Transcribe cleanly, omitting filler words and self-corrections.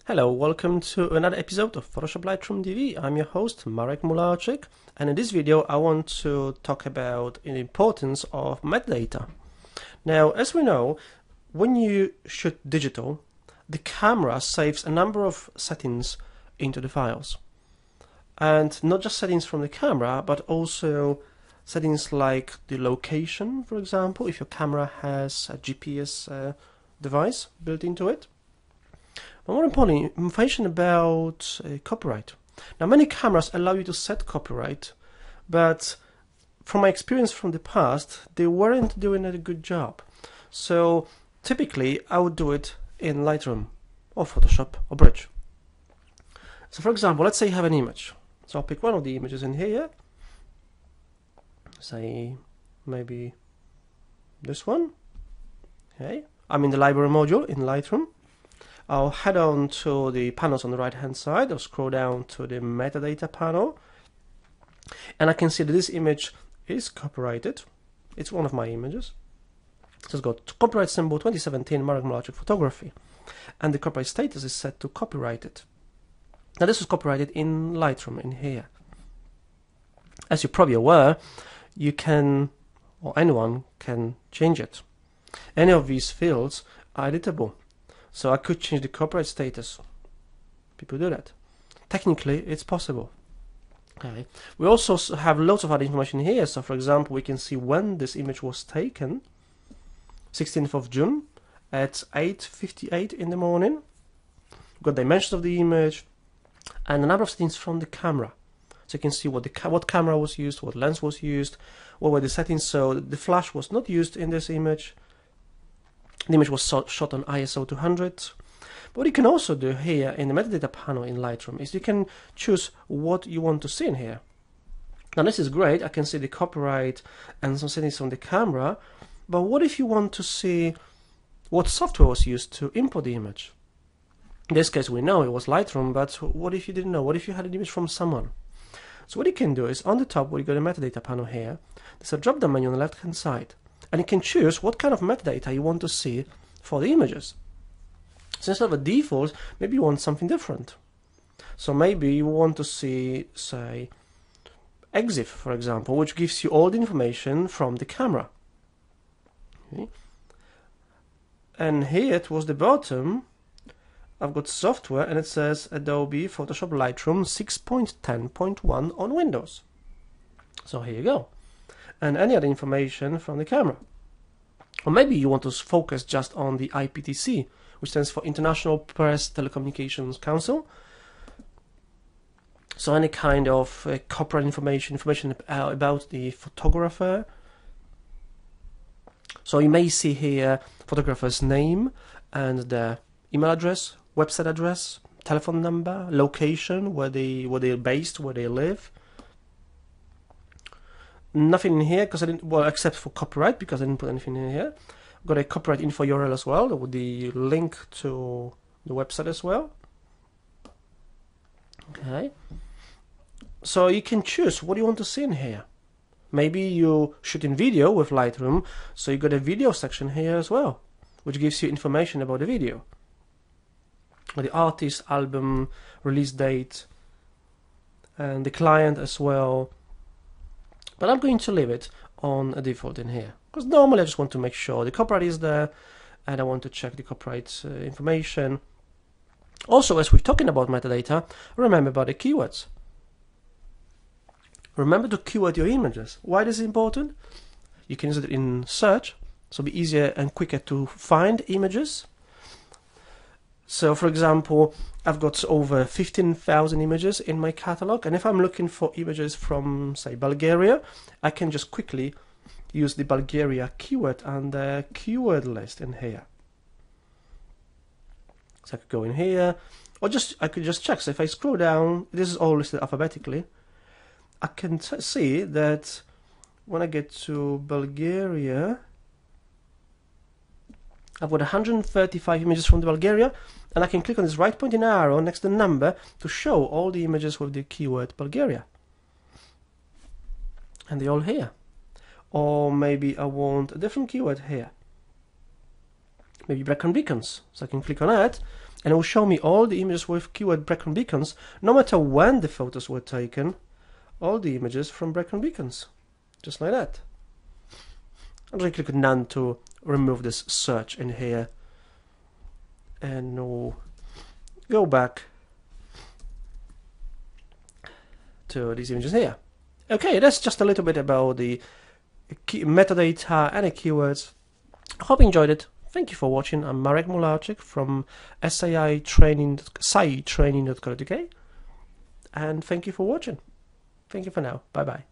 Hello, welcome to another episode of PhotoshopLightroomTV. I'm your host, Marek Mularczyk, and in this video I want to talk about the importance of metadata. Now, as we know, when you shoot digital, the camera saves a number of settings into the files. And not just settings from the camera, but also settings like the location, for example, if your camera has a GPS device built into it. But more importantly, information about copyright. Now, many cameras allow you to set copyright, but from my experience from the past, they weren't doing a good job. So typically, I would do it in Lightroom or Photoshop or Bridge. So for example, let's say you have an image. So I'll pick one of the images in here. Say maybe this one. Okay, I'm in the library module in Lightroom. I'll head on to the panels on the right hand side. I'll scroll down to the metadata panel, and I can see that this image is copyrighted. It's one of my images. So it's got copyright symbol 2017 Marek Mularczyk photography, and the copyright status is set to copyrighted. Now this is copyrighted in Lightroom in here. As you're probably aware, you can, or anyone can, change it. Any of these fields are editable. So I could change the copyright status. People do that. Technically, it's possible. Okay. We also have lots of other information here. So for example, we can see when this image was taken, 16th of June at 8:58 in the morning. We've got dimensions of the image and a number of settings from the camera. So you can see what camera was used, what lens was used, what were the settings. So the flash was not used in this image. The image was shot on ISO 200. But what you can also do here in the metadata panel in Lightroom is you can choose what you want to see in here. Now this is great. I can see the copyright and some settings on the camera. But what if you want to see what software was used to import the image? In this case, we know it was Lightroom, but what if you didn't know? What if you had an image from someone? So what you can do is on the top, where you got the metadata panel here, there's a drop-down menu on the left-hand side. And you can choose what kind of metadata you want to see for the images. So instead of a default, maybe you want something different. So maybe you want to see, say, EXIF, for example, which gives you all the information from the camera. Okay. And here towards the bottom, I've got software, and it says Adobe Photoshop Lightroom 6.10.1 on Windows. So here you go. And any other information from the camera. Or maybe you want to focus just on the IPTC, which stands for International Press Telecommunications Council. So any kind of copyright information about the photographer. So you may see here photographer's name and their email address, website address, telephone number, location, where they're based, where they live. Nothing in here because I didn't, well, except for copyright, because I didn't put anything in here. I've got a copyright info URL as well, with the link to the website as well. Okay. So you can choose what you want to see in here. Maybe you shoot in video with Lightroom, so you got a video section here as well, which gives you information about the video. The artist, album, release date, and the client as well. But I'm going to leave it on a default in here, because normally I just want to make sure the copyright is there, and I want to check the copyright information. Also, as we're talking about metadata, remember about the keywords. Remember to keyword your images. Why is this important? You can use it in search, so it'll be easier and quicker to find images. So for example, I've got over 15,000 images in my catalog, and if I'm looking for images from, say, Bulgaria, I can just quickly use the Bulgaria keyword and the keyword list in here. So I could go in here, or I could just check. So if I scroll down, this is all listed alphabetically. I can see that when I get to Bulgaria, I've got 135 images from the Bulgaria, and I can click on this right pointing arrow next to the number to show all the images with the keyword Bulgaria. and they're all here. Or maybe I want a different keyword here. Maybe background beacons. So I can click on it and it will show me all the images with keyword background beacons, no matter when the photos were taken, all the images from background beacons. Just like that. I'm going to click none to remove this search in here. And we'll go back to these images here. Okay, that's just a little bit about the metadata and the keywords. I hope you enjoyed it. Thank you for watching. I'm Marek Mularczyk from SciTraining.co.uk, and thank you for watching. Thank you for now. Bye bye.